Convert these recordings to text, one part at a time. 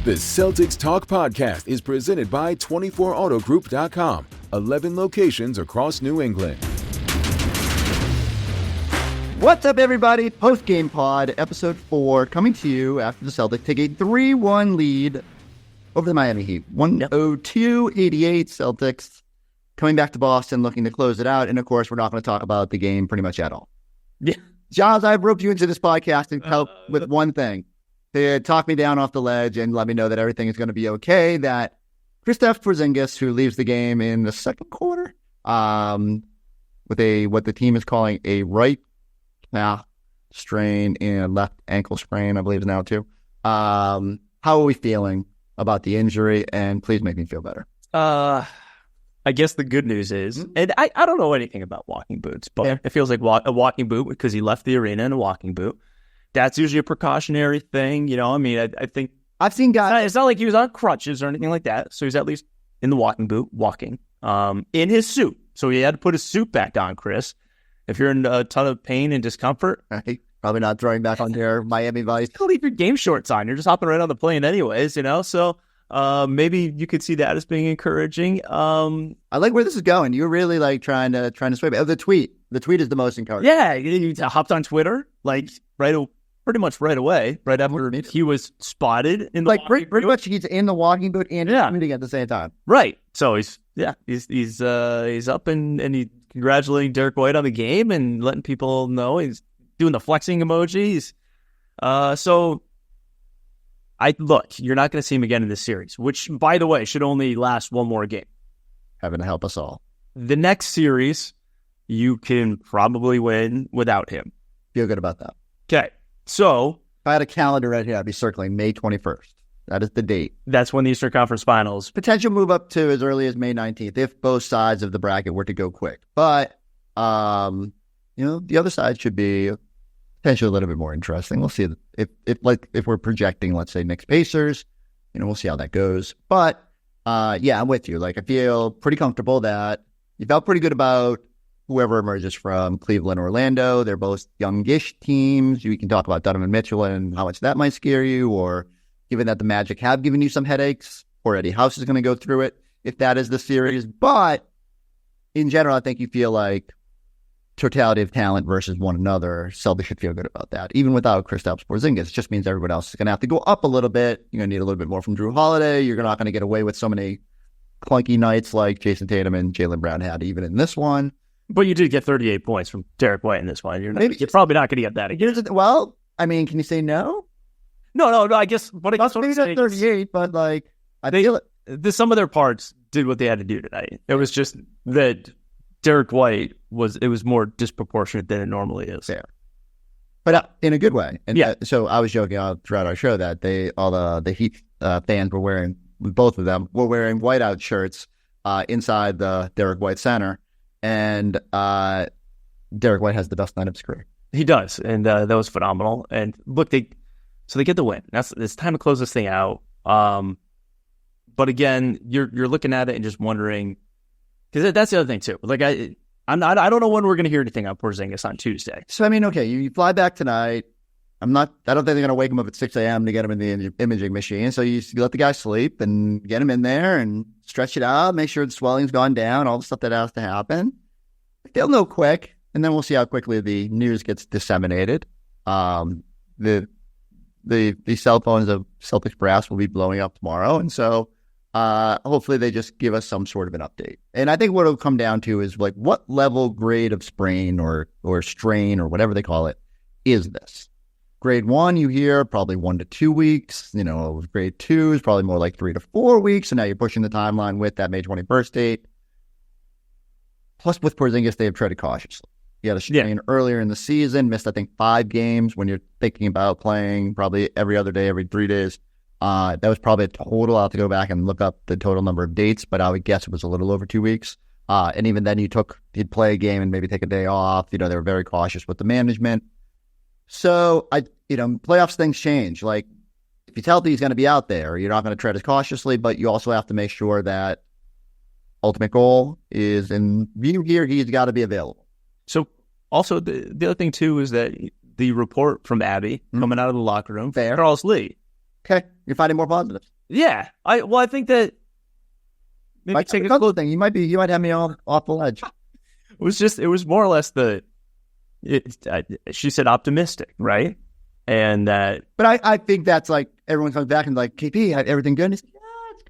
The Celtics Talk podcast is presented by 24autogroup.com. 11 locations across New England. What's up, everybody? Post-game pod, episode 4, coming to you after the Celtics take a 3-1 lead over the Miami Heat. 102-88 Celtics coming back to Boston, looking to close it out. And, of course, we're not going to talk about the game pretty much at all. Yeah. Giles, I've roped you into this podcast and help with one thing. To talk me down off the ledge and let me know that everything is going to be okay, that Kristaps Porzingis, who leaves the game in the second quarter, with what the team is calling a right calf strain and left ankle sprain, I believe is now too. How are we feeling about the injury? And please make me feel better. I guess the good news is, and I don't know anything about walking boots, but it feels like a walking boot because he left the arena in a walking boot. That's usually a precautionary thing, you know. I mean, I think I've seen guys. It's not like he was on crutches or anything like that. So he's at least in the walking boot, walking, in his suit. So he had to put his suit back on, Chris. If you're in a ton of pain and discomfort, right, probably not throwing back on your Miami Vice. You leave your game shorts on. You're just hopping right on the plane, anyways, you know. So maybe you could see that as being encouraging. I like where this is going. You're really like trying to sway. Oh, the tweet is the most encouraging. Yeah, you hopped on Twitter like pretty much right away, right after he was spotted in the like pretty much he's in the walking boot and tweeting at the same time. Right. So he's up and he's congratulating Derrick White on the game and letting people know he's doing the flexing emojis. So you're not going to see him again in this series, which by the way should only last one more game. Heaven help us all. The next series you can probably win without him. Feel good about that. Okay. So, if I had a calendar right here, I'd be circling May 21st. That is the date. That's when the Eastern Conference Finals. Potential move up to as early as May 19th if both sides of the bracket were to go quick. But, the other side should be potentially a little bit more interesting. We'll see if we're projecting, let's say, Knicks Pacers, we'll see how that goes. But, I'm with you. Like, I feel pretty comfortable that you felt pretty good about whoever emerges from Cleveland or Orlando. They're both youngish teams. We can talk about Donovan Mitchell and how much that might scare you, or given that the Magic have given you some headaches, or Eddie House is going to go through it if that is the series. But in general, I think you feel like totality of talent versus one another, Celtics should feel good about that. Even without Kristaps Porzingis, it just means everyone else is going to have to go up a little bit. You're going to need a little bit more from Drew Holiday. You're not going to get away with so many clunky nights like Jayson Tatum and Jaylen Brown had even in this one. But you did get 38 points from Derrick White in this one. You're probably not going to get that again. Well, I mean, can you say no? No. I guess what I guess maybe not 38, but like I feel it. Some of their parts did what they had to do tonight. It was just that Derrick White was more disproportionate than it normally is. Fair, but in a good way. And so I was joking throughout our show that all the Heat fans were wearing, both of them were wearing whiteout shirts inside the Derrick White Center. And Derrick White has the best night of his career. He does, and that was phenomenal. And look, they get the win. It's time to close this thing out. But again, you're looking at it and just wondering, because that's the other thing too. Like I don't know when we're going to hear anything on Porzingis on Tuesday. So I mean, okay, you fly back tonight. I don't think they're going to wake him up at 6 a.m. to get him in the imaging machine. So you let the guy sleep and get him in there and stretch it out, make sure the swelling's gone down, all the stuff that has to happen. They'll know quick, and then we'll see how quickly the news gets disseminated. The cell phones of Celtics brass will be blowing up tomorrow, and so hopefully they just give us some sort of an update. And I think what it'll come down to is like what level grade of sprain or strain or whatever they call it is this. Grade 1, you hear probably 1 to 2 weeks. Grade 2 is probably more like 3 to 4 weeks. And now you're pushing the timeline with that May 21st date. Plus, with Porzingis, they have treaded cautiously. He had a strain earlier in the season, missed, I think, 5 games when you're thinking about playing probably every other day, every 3 days. That was probably a total. I'll have to go back and look up the total number of dates, but I would guess it was a little over 2 weeks. And even then, he'd play a game and maybe take a day off. They were very cautious with the management. So, playoffs things change. Like, if he's healthy, he's going to be out there. You're not going to tread as cautiously, but you also have to make sure that ultimate goal is in view here. He's got to be available. So, also, the other thing, too, is that the report from Abby coming out of the locker room, Charles Lee. Okay, you're finding more positives. Yeah. I think that maybe Take a couple thing. You might have me off the ledge. It was more or less she said optimistic, right? And that. But I think that's like everyone comes back and like, KP, everything good? And he's like, yeah, it's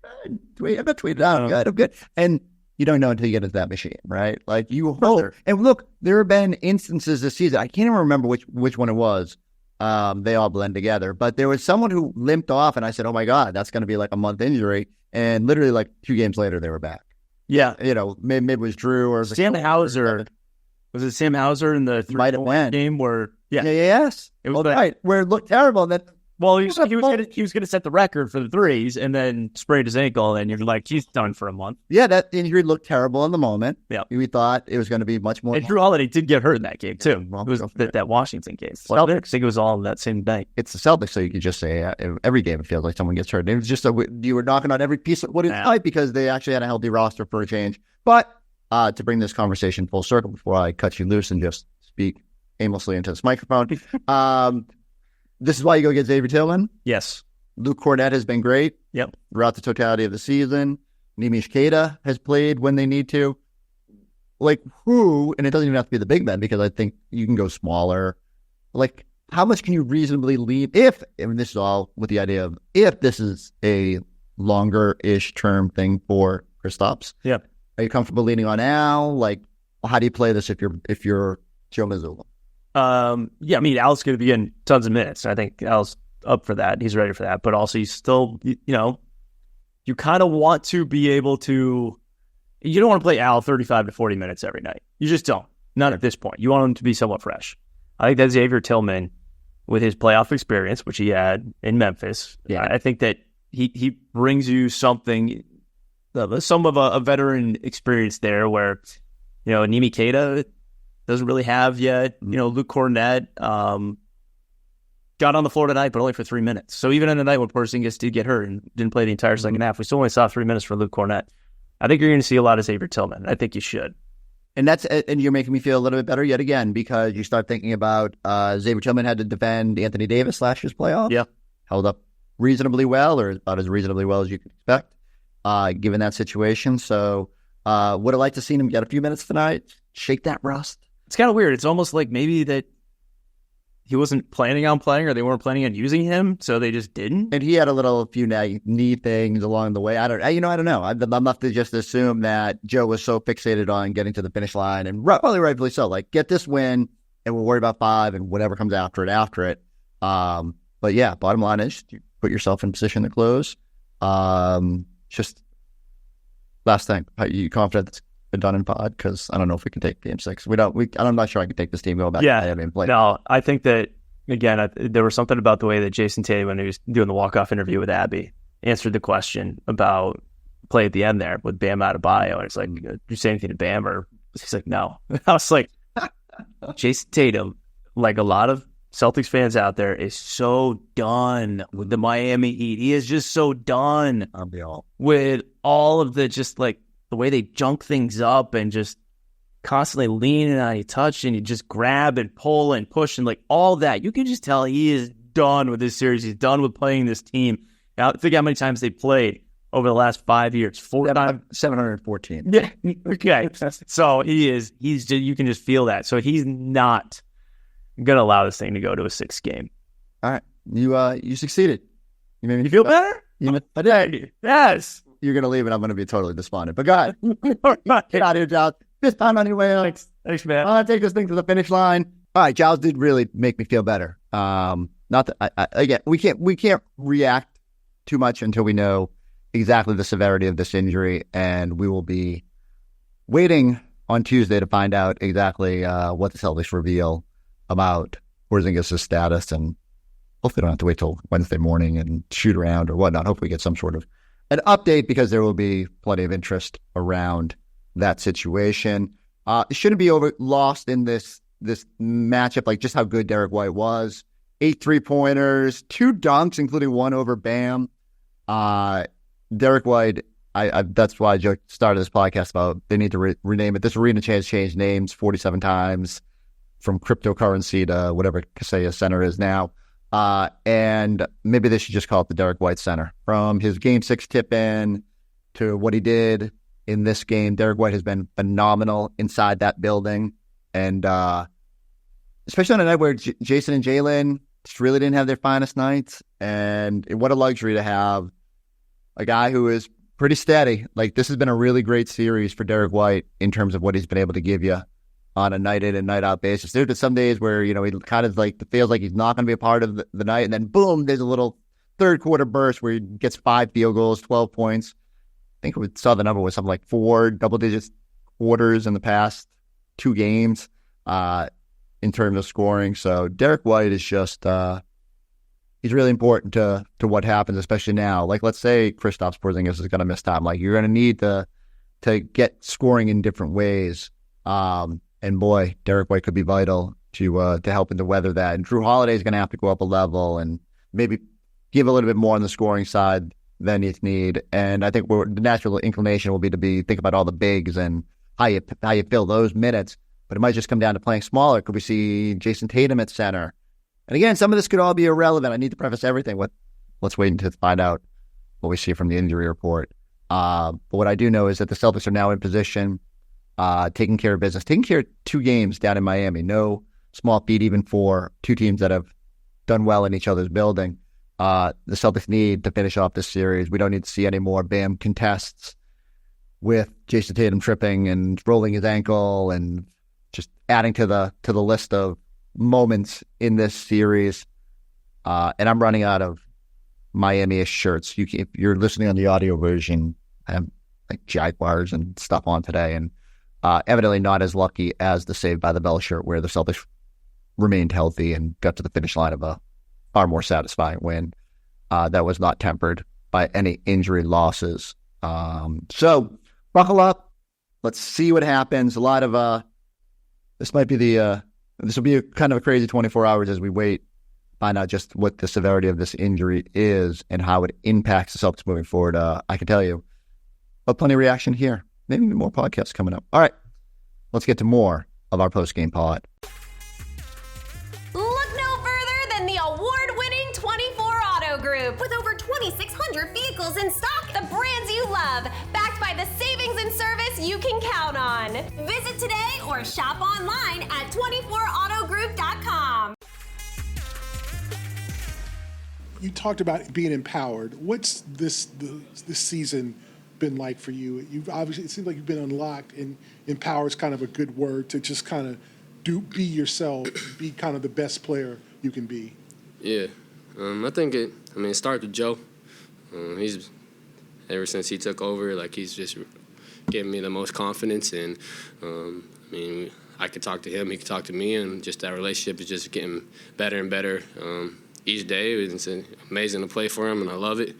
good. I'm not tweeting out. I'm good. And you don't know until you get into that machine, right? Like you hope. And look, there have been instances this season. I can't even remember which one it was. They all blend together. But there was someone who limped off, and I said, oh, my God, that's going to be like a month injury. And literally like 2 games later, they were back. Yeah. Maybe it was Drew or Sam Hauser. Was it Sam Hauser in the 3 game where? Yeah. Yes. It was right. Where it looked terrible. Then. Well, he was going to set the record for the threes and then sprained his ankle, and you're like, he's done for a month. Yeah, that injury looked terrible in the moment. Yeah. We thought it was going to be much more. And Drew Holiday did get hurt in that game, too. It was that Washington game. I think it was all in that same day. It's the Celtics, so you could just say every game it feels like someone gets hurt. It was just you were knocking on every piece of wood inside because they actually had a healthy roster for a change. But to bring this conversation full circle before I cut you loose and just speak aimlessly into this microphone, this is why you go get Xavier Tillman. Yes. Luke Cornett has been great. Yep. Throughout the totality of the season. Nimish Queta has played when they need to. Like who, and it doesn't even have to be the big men because I think you can go smaller. Like how much can you reasonably lean and this is all with the idea of if this is a longer-ish term thing for Kristaps. Yeah. Are you comfortable leaning on Al? Like how do you play this if you're Joe Mazzulla? Yeah, I mean, Al's going to be in tons of minutes. I think Al's up for that. He's ready for that. But also, he's still, you kind of want to be able to. You don't want to play Al 35 to 40 minutes every night. You just don't. Not at this point. You want him to be somewhat fresh. I think that Xavier Tillman, with his playoff experience, which he had in Memphis, I think that he brings you something, some of a veteran experience there where, Nimi Queta doesn't really have yet. Luke Cornett got on the floor tonight, but only for 3 minutes. So even in the night when Porzingis did get hurt and didn't play the entire second half, we still only saw 3 minutes for Luke Cornett. I think you're going to see a lot of Xavier Tillman. I think you should. And you're making me feel a little bit better yet again because you start thinking about Xavier Tillman had to defend Anthony Davis last year's playoff. Yeah. Held up reasonably well, or about as reasonably well as you could expect, given that situation. So would have liked to see him get a few minutes tonight, shake that rust. It's kind of weird. It's almost like maybe that he wasn't planning on playing or they weren't planning on using him, so they just didn't. And he had a few knee things along the way. I don't know. I'm left to just assume that Joe was so fixated on getting to the finish line, and probably rightfully so. Like, get this win, and we'll worry about 5 and whatever comes after it. But yeah, bottom line is you put yourself in position to close. Just last thing, are you confident it's been done in pod? Because I don't know if we can take Game 6. I'm not sure I can take this team going back. No, I think that again, there was something about the way that Jayson Tatum, when he was doing the walk-off interview with Abby, answered the question about play at the end there with Bam Adebayo, and it's like, did you say anything to Bam? Or he's like, no. I was like, Jayson Tatum, like a lot of Celtics fans out there, is so done with the Miami Heat. He is just so done with all of the just like the way they junk things up and just constantly leaning on you, touch, and you just grab and pull and push and like all that. You can just tell he is done with this series. He's done with playing this team. Now, think how many times they played over the last 5 years. 714. Yeah. Okay. So he's you can just feel that. So he's not going to allow this thing to go to a 6th game. All right. You succeeded. You made me feel better? I did. Yes. You're going to leave and I'm going to be totally despondent. But go ahead. Get out of here, Giles. This time anyway. Thanks, man. I'll take this thing to the finish line. All right. Giles did really make me feel better. Not that again, we can't react too much until we know exactly the severity of this injury, and we will be waiting on Tuesday to find out exactly what the Celtics reveal about Porzingis' status, and hopefully don't have to wait till Wednesday morning and shoot around or whatnot. Hopefully get some sort of an update because there will be plenty of interest around that situation. It shouldn't be lost in this matchup, like just how good Derrick White was. 8 3-pointers, 2 dunks, including one over Bam. Derrick White, that's why Joe started this podcast about they need to rename it. This arena changed names 47 times from cryptocurrency to whatever Kaseya Center is now. And maybe they should just call it the Derrick White Center. From his Game 6 tip-in to what he did in this game, Derrick White has been phenomenal inside that building. And especially on a night where Jayson and Jalen just really didn't have their finest nights. And what a luxury to have a guy who is pretty steady. Like, this has been a really great series for Derrick White in terms of what he's been able to give you on a night in and night out basis. There's been some days where, he kind of like feels like he's not going to be a part of the night. And then boom, there's a little third quarter burst where he gets 5 field goals, 12 points. I think we saw the number was something like 4 double-digit quarters in the past 2 games in terms of scoring. So Derrick White is just he's really important to what happens, especially now. Like, let's say Kristaps Porzingis is going to miss time. Like, you're going to need to get scoring in different ways. And boy, Derrick White could be vital to helping to weather that. And Drew Holiday is going to have to go up a level and maybe give a little bit more on the scoring side than you need. And I think the natural inclination will be to think about all the bigs and how you fill those minutes. But it might just come down to playing smaller. Could we see Jayson Tatum at center? And again, some of this could all be irrelevant. I need to preface everything with let's wait until to find out what we see from the injury report. But what I do know is that the Celtics are now in position, taking care of business, taking care of 2 games down in Miami. No small feat even for 2 teams that have done well in each other's building. The Celtics need to finish off this series. We don't need to see any more Bam contests with Jayson Tatum tripping and rolling his ankle and just adding to the list of moments in this series. And I'm running out of Miami-ish shirts. If you're listening on the audio version, I have like Jaguars and stuff on today, and evidently not as lucky as the Saved by the Bell shirt, where the Celtics remained healthy and got to the finish line of a far more satisfying win that was not tempered by any injury losses. So buckle up. Let's see what happens. A lot of this will be a kind of a crazy 24 hours as we wait, find out just what the severity of this injury is and how it impacts the Celtics moving forward. I can tell you, but plenty of reaction here. Maybe more podcasts coming up. All right, let's get to more of our post-game pod. Look no further than the award-winning 24 Auto Group. With over 2,600 vehicles in stock, the brands you love, backed by the savings and service you can count on. Visit today or shop online at 24autogroup.com. You talked about being empowered. What's this season been like for you? You've obviously, it seems like you've been unlocked, and empower is kind of a good word to just kind of be yourself, be kind of the best player you can be. Yeah, I think it started with Joe. He's ever since he took over, like, he's just giving me the most confidence, and I could talk to him, he could talk to me, and just that relationship is just getting better and better each day. It's amazing to play for him, and I love it.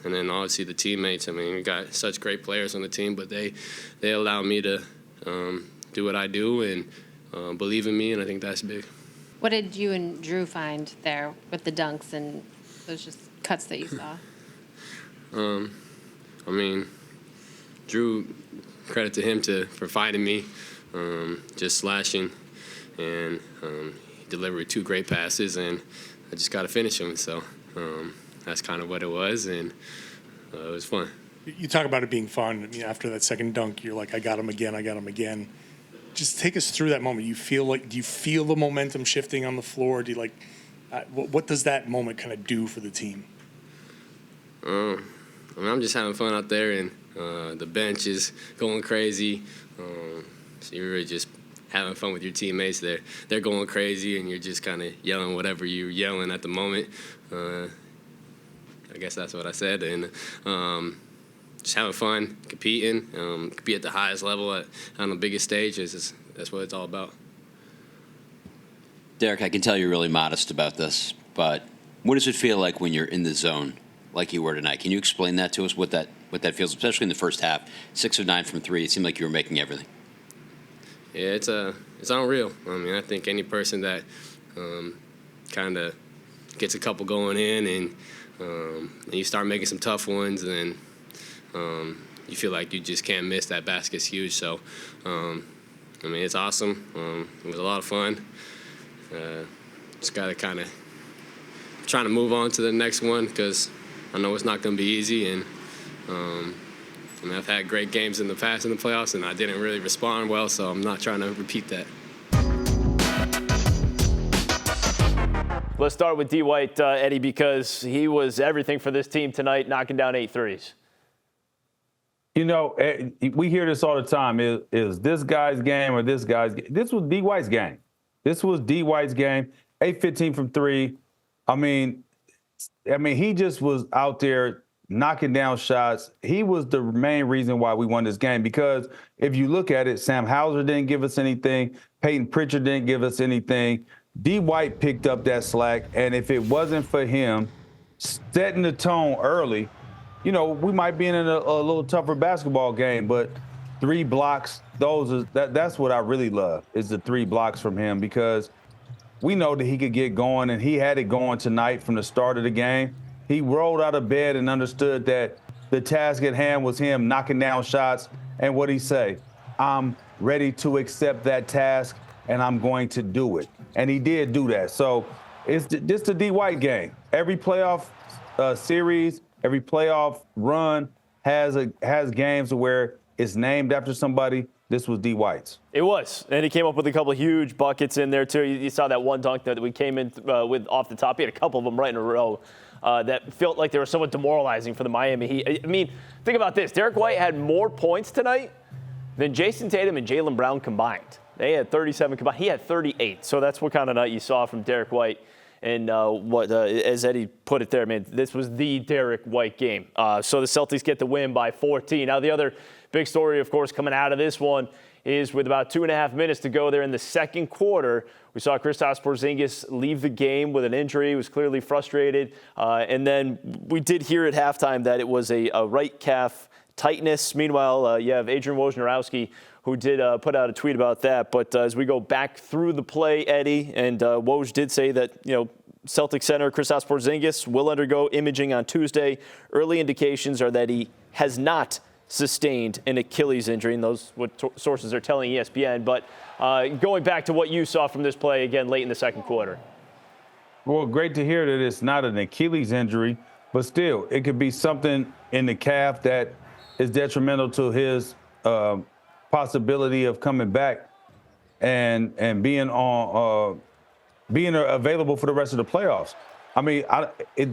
And then obviously the teammates. We got such great players on the team, but they allow me to do what I do and believe in me, and I think that's big. What did you and Drew find there with the dunks and those just cuts that you saw? Drew, credit to him for finding me, just slashing, and he delivered 2 great passes, and I just got to finish them. So that's kind of what it was, and it was fun. You talk about it being fun. After that second dunk, you're like, I got him again. Just take us through that moment. Do you feel the momentum shifting on the floor? Do you what does that moment kind of do for the team? I'm just having fun out there, and the bench is going crazy. So you're really just having fun with your teammates. They're going crazy, and you're just kind of yelling whatever you're yelling at the moment. I guess that's what I said. And just having fun, competing, compete at the highest level on the biggest stage. That's what it's all about. Derrick, I can tell you're really modest about this, but what does it feel like when you're in the zone like you were tonight? Can you explain that to us, what that feels, especially in the first half? 6 of 9 from 3, it seemed like you were making everything. Yeah, it's unreal. I think any person that kind of gets a couple going in and you start making some tough ones, and you feel like you just can't miss. That basket's huge. So, it's awesome. It was a lot of fun. Just got to kind of trying to move on to the next one because I know it's not going to be easy. And I mean, I've had great games in the past in the playoffs, and I didn't really respond well, so I'm not trying to repeat that. Let's start with D. White, Eddie, because he was everything for this team tonight, knocking down 8 threes. You know, we hear this all the time. Is this guy's game or this guy's game? This was D. White's game. This was D. White's game. 8-15 from 3. I mean, he just was out there knocking down shots. He was the main reason why we won this game, because if you look at it, Sam Hauser didn't give us anything. Peyton Pritchard didn't give us anything. D. White picked up that slack, and if it wasn't for him setting the tone early, you know, we might be in a little tougher basketball game. But 3 blocks, that's what I really love, is the 3 blocks from him, because we know that he could get going, and he had it going tonight from the start of the game. He rolled out of bed and understood that the task at hand was him knocking down shots. And what'd he say? I'm ready to accept that task, and I'm going to do it. And he did do that. So it's just the D. White game. Every playoff series, every playoff run has games where it's named after somebody. This was D. White's. It was. And he came up with a couple of huge buckets in there, too. You saw that one dunk that we came in with off the top. He had a couple of them right in a row that felt like they were somewhat demoralizing for the Miami Heat. I mean, think about this. Derrick White had more points tonight than Jayson Tatum and Jaylen Brown combined. They had 37 combined. He had 38. So that's what kind of night you saw from Derrick White. And as Eddie put it there, man, this was the Derrick White game. So the Celtics get the win by 14. Now, the other big story, of course, coming out of this one is with about 2.5 minutes to go there in the second quarter, we saw Kristaps Porzingis leave the game with an injury. He was clearly frustrated. And then we did hear at halftime that it was a right calf tightness. Meanwhile, you have Adrian Wojnarowski, who did put out a tweet about that. But as we go back through the play, Eddie, and Woj did say that, you know, Celtic center Kristaps Porzingis will undergo imaging on Tuesday. Early indications are that he has not sustained an Achilles injury, and those what sources are telling ESPN. But going back to what you saw from this play again late in the second quarter. Well, great to hear that it's not an Achilles injury, but still, it could be something in the calf that is detrimental to his possibility of coming back and being on being available for the rest of the playoffs. I mean,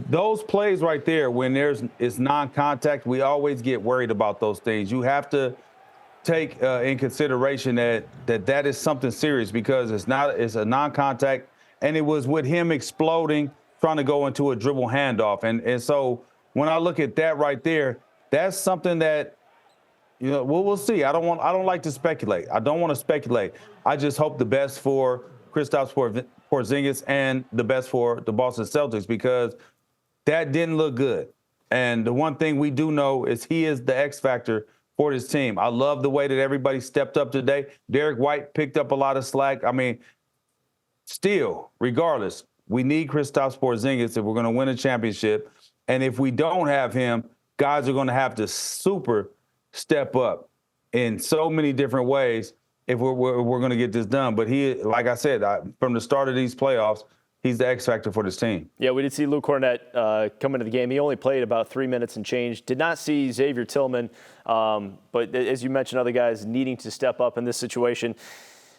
those plays right there, when it's non-contact, we always get worried about those things. You have to take in consideration that is something serious, because it's a non-contact, and it was with him exploding, trying to go into a dribble handoff. And so when I look at that right there, that's something that, you know, we'll see. I don't like to speculate. I don't want to speculate. I just hope the best for Kristaps Porzingis and the best for the Boston Celtics, because that didn't look good. And the one thing we do know is he is the X factor for this team. I love the way that everybody stepped up today. Derrick White picked up a lot of slack. I mean, still, regardless, we need Kristaps Porzingis if we're going to win a championship. And if we don't have him, guys are going to have to super step up in so many different ways if we're going to get this done. But he, like I said, from the start of these playoffs, he's the X factor for this team. Yeah, we did see Luke Cornett come into the game. He only played about 3 minutes and change. Did not see Xavier Tillman. But as you mentioned, other guys needing to step up in this situation.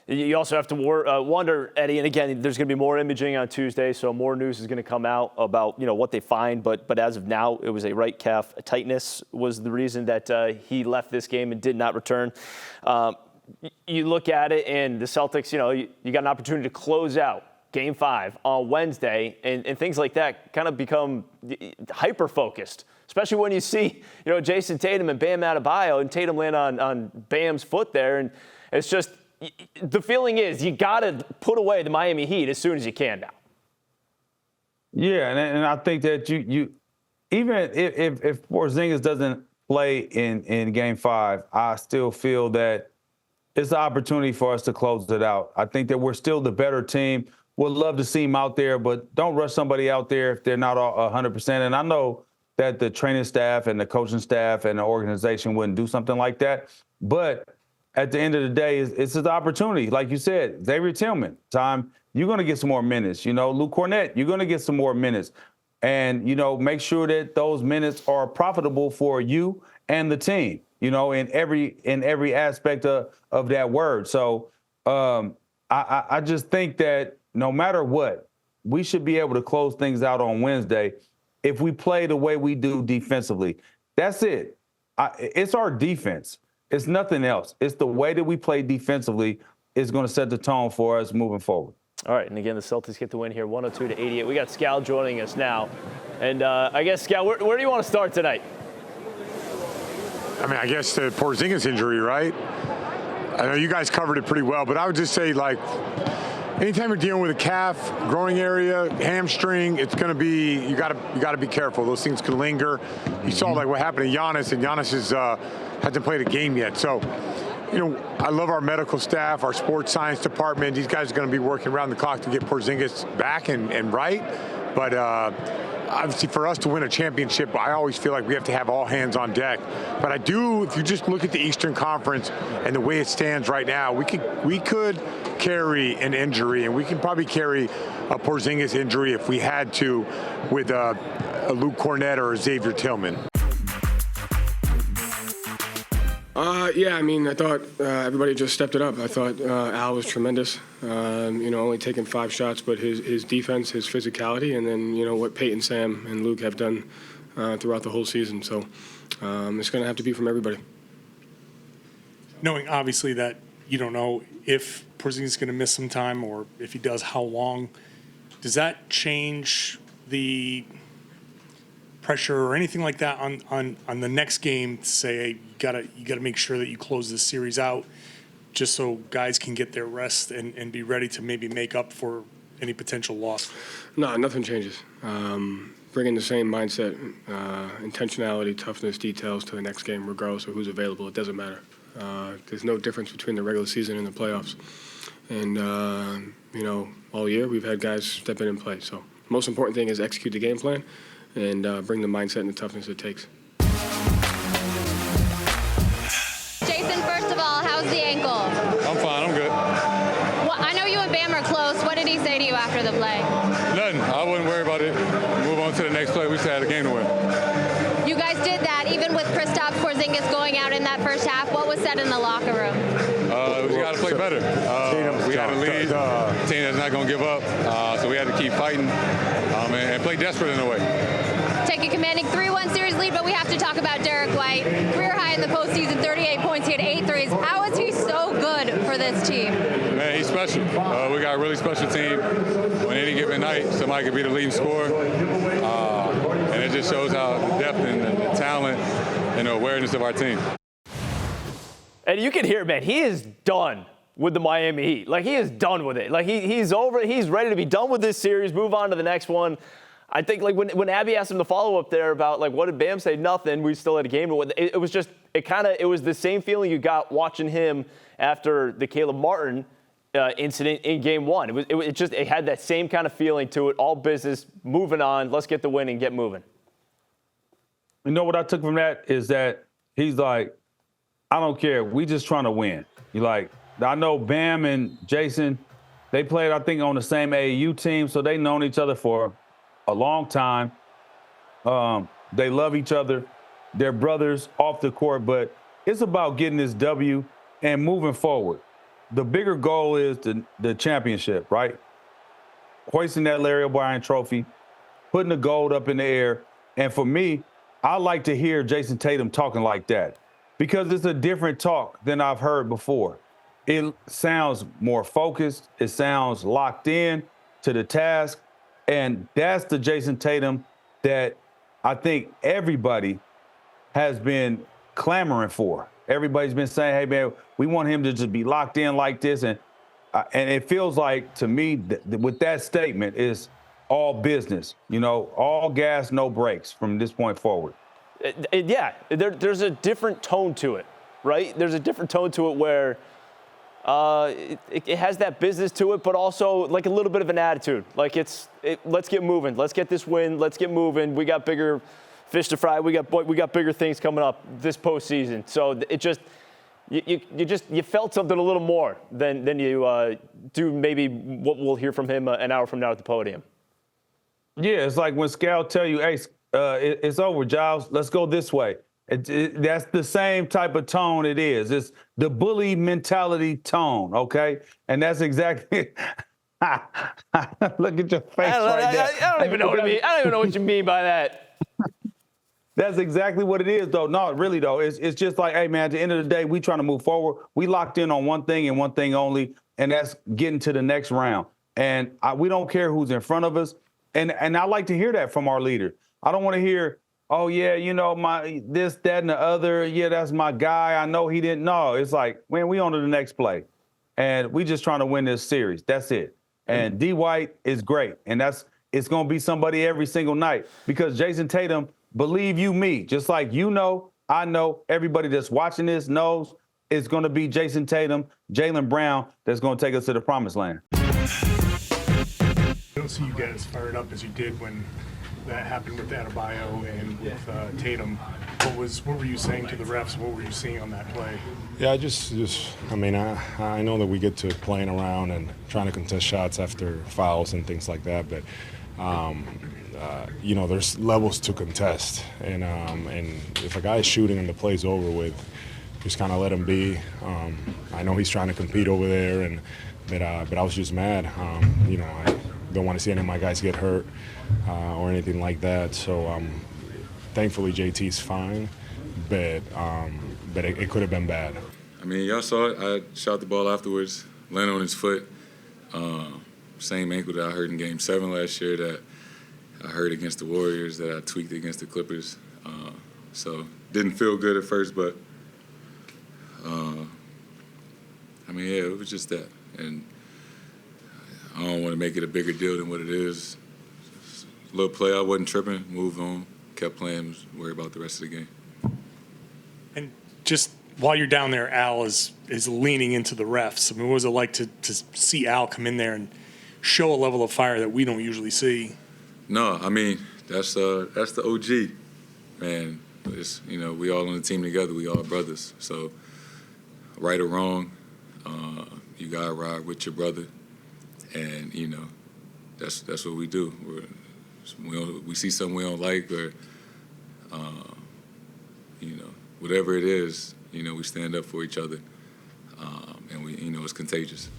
You also have to wonder, Eddie, and again, there's going to be more imaging on Tuesday, so more news is going to come out about, you know, what they find. But as of now, it was a right calf tightness was the reason that he left this game and did not return. You look at it, and the Celtics, you know, you got an opportunity to close out Game 5 on Wednesday, and things like that kind of become hyper-focused, especially when you see, you know, Jayson Tatum and Bam Adebayo, and Tatum land on Bam's foot there, and it's just – the feeling is you got to put away the Miami Heat as soon as you can now. Yeah, and I think that you even if Porzingis doesn't play in Game 5, I still feel that it's an opportunity for us to close it out. I think that we're still the better team. Would love to see him out there, but don't rush somebody out there if they're not 100%. And I know that the training staff and the coaching staff and the organization wouldn't do something like that, but at the end of the day, it's his opportunity. Like you said, Xavier Tillman, time, you're going to get some more minutes. Luke Cornett, you're going to get some more minutes. And, make sure that those minutes are profitable for you and the team, in every aspect of that word. So I just think that no matter what, we should be able to close things out on Wednesday if we play the way we do defensively. That's it. It's our defense. It's nothing else. It's the way that we play defensively is going to set the tone for us moving forward. All right, and again, the Celtics get the win here, 102-88. We got Scal joining us now. And I guess, Scal, where do you want to start tonight? I guess the Porzingis injury, right? I know you guys covered it pretty well, but I would just say, anytime you're dealing with a calf, growing area, hamstring, it's going to be, you got to be careful. Those things can linger. You saw what happened to Giannis, and Giannis hasn't played a game yet. So, I love our medical staff, our sports science department. These guys are going to be working around the clock to get Porzingis back and right. But obviously, for us to win a championship, I always feel like we have to have all hands on deck. But I do, if you just look at the Eastern Conference and the way it stands right now, we could carry an injury, and we can probably carry a Porzingis injury if we had to with a Luke Cornett or a Xavier Tillman. I thought everybody just stepped it up. I thought Al was tremendous, only taking 5 shots, but his defense, his physicality, and then, what Peyton, Sam, and Luke have done throughout the whole season. So it's going to have to be from everybody. Knowing, obviously, that you don't know if Porzingis is going to miss some time or if he does, how long, does that change the pressure or anything like that on the next game to say, hey, you gotta make sure that you close this series out just so guys can get their rest and be ready to maybe make up for any potential loss? No, nothing changes. Bringing the same mindset, intentionality, toughness, details to the next game, regardless of who's available. It doesn't matter. There's no difference between the regular season and the playoffs. And, all year we've had guys step in and play. So the most important thing is execute the game plan and bring the mindset and the toughness it takes. Jason, first of all, how's the ankle? I'm fine. I'm good. Well, I know you and Bam are close. What did he say to you after the play? Nothing. I wouldn't worry about it. Move on to the next play. We still had a game to win. You guys did that even with Kristaps Porzingis going out in that first half. What was said in the locker room? We got to play better. We had a lead. Team that's not going to give up. So we had to keep fighting and play desperate in a way. Take a commanding 3-1 series lead, but we have to talk about Derrick White. Career high in the postseason, 38 points. He had 8 threes. How is he so good for this team? Man, he's special. We got a really special team. On any given night, somebody could be the leading scorer. And it just shows how the depth and the talent and the awareness of our team. And you can hear, man, he is done with the Miami Heat. He is done with it. He's over it. He's ready to be done with this series, move on to the next one. I think when Abby asked him the follow up there about what did Bam say? Nothing. We still had a game. It was just it was the same feeling you got watching him after the Caleb Martin incident in Game 1. It had that same kind of feeling to it. All business, moving on. Let's get the win and get moving. You know what I took from that is that he's like, I don't care. We just trying to win. I know Bam and Jayson, they played, I think, on the same AAU team, so they've known each other for a long time. They love each other. They're brothers off the court, but it's about getting this W and moving forward. The bigger goal is the championship, right? Hoisting that Larry O'Brien trophy, putting the gold up in the air. And for me, I like to hear Jayson Tatum talking like that because it's a different talk than I've heard before. It sounds more focused. It sounds locked in to the task. And that's the Jayson Tatum that I think everybody has been clamoring for. Everybody's been saying, hey, man, we want him to just be locked in like this. And it feels like, to me, with that statement is all business, all gas, no brakes from this point forward. There's a different tone to it, right? There's a different tone to it where it has that business to it, but also a little bit of an attitude. Let's get moving. Let's get this win. Let's get moving. We got bigger fish to fry. We got bigger things coming up this postseason. So you felt something a little more than you do maybe what we'll hear from him an hour from now at the podium. Yeah, it's like when Scal tell you, hey, it's over, Giles. Let's go this way. That's the same type of tone it is. It's the bully mentality tone, okay? And that's exactly look at your face right there. I don't even know what I mean. I don't even know what you mean by that. That's exactly what it is, though. No, really, though. It's just like, hey, man, at the end of the day, we trying to move forward. We locked in on one thing and one thing only, and that's getting to the next round. And we don't care who's in front of us. And I like to hear that from our leader. I don't want to hear, oh, yeah, you know, my this, that, and the other. Yeah, that's my guy. I know he didn't know. It's like, man, we on to the next play. And we just trying to win this series. That's it. And D. White is great. And it's going to be somebody every single night because Jayson Tatum, believe you me, just like you know, I know, everybody that's watching this knows it's going to be Jayson Tatum, Jaylen Brown that's going to take us to the promised land. I don't see you get as fired up as you did when that happened with Adebayo and with Tatum. What were you saying to the refs? What were you seeing on that play? Yeah, I know that we get to playing around and trying to contest shots after fouls and things like that, but you know, there's levels to contest, and if a guy is shooting and the play's over with, just kind of let him be. I know he's trying to compete over there, but I was just mad. You know, I don't want to see any of my guys get hurt or anything like that. So thankfully JT's fine, but it could have been bad. I mean, y'all saw it. I shot the ball afterwards, landed on his foot. Same ankle that I hurt in Game 7 last year that I hurt against the Warriors, that I tweaked against the Clippers. So didn't feel good at first, but I mean, yeah, it was just that. And I don't want to make it a bigger deal than what it is. A little play, I wasn't tripping, moved on, kept playing, was worried about the rest of the game. And just while you're down there, Al is leaning into the refs. I mean, what was it like to see Al come in there and show a level of fire that we don't usually see? No, I mean, that's the OG, man. It's, you know, we all on the team together. We all brothers. So, right or wrong, you gotta ride with your brother, and you know, that's what we do. We see something we don't like, or you know, whatever it is, you know, we stand up for each other, and we, you know, it's contagious.